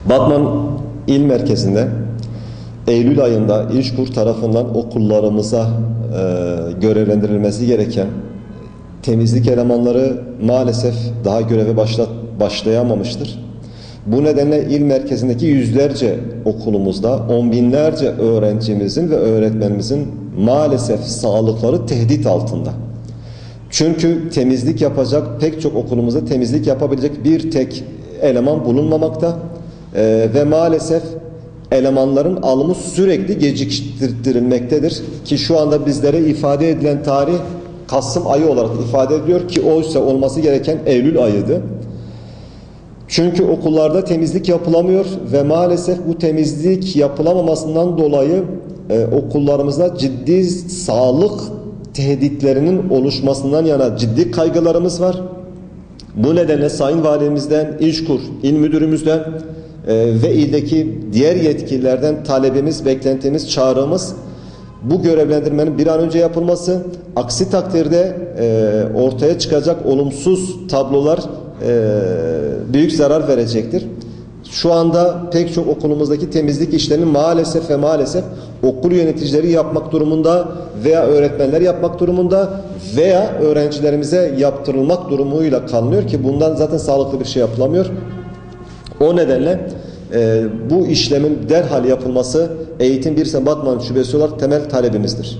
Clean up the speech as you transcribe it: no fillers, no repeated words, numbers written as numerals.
Batman İl Merkezi'nde Eylül ayında İşkur tarafından okullarımıza görevlendirilmesi gereken temizlik elemanları maalesef daha göreve başlayamamıştır. Bu nedenle il merkezindeki yüzlerce okulumuzda on binlerce öğrencimizin ve öğretmenimizin maalesef sağlıkları tehdit altında. Çünkü temizlik yapacak pek çok okulumuzda temizlik yapabilecek bir tek eleman bulunmamakta ve maalesef elemanların alımı sürekli geciktirilmektedir ki şu anda bizlere ifade edilen tarih Kasım ayı olarak ifade ediliyor ki oysa olması gereken Eylül ayıydı. Çünkü okullarda temizlik yapılamıyor ve maalesef bu temizlik yapılamamasından dolayı okullarımızda ciddi sağlık tehditlerinin oluşmasından yana ciddi kaygılarımız var. Bu nedenle Sayın Valimizden, İşkur İl Müdürümüzden ve ildeki diğer yetkililerden talebimiz, beklentimiz, çağrımız bu görevlendirmenin bir an önce yapılması. Aksi takdirde ortaya çıkacak olumsuz tablolar büyük zarar verecektir. Şu anda pek çok okulumuzdaki temizlik işlerini maalesef okul yöneticileri yapmak durumunda veya öğretmenler yapmak durumunda veya öğrencilerimize yaptırılmak durumuyla kalınıyor ki bundan zaten sağlıklı bir şey yapılamıyor. O nedenle bu işlemin derhal yapılması Eğitim Birsen Batman Şubesi olarak temel talebimizdir.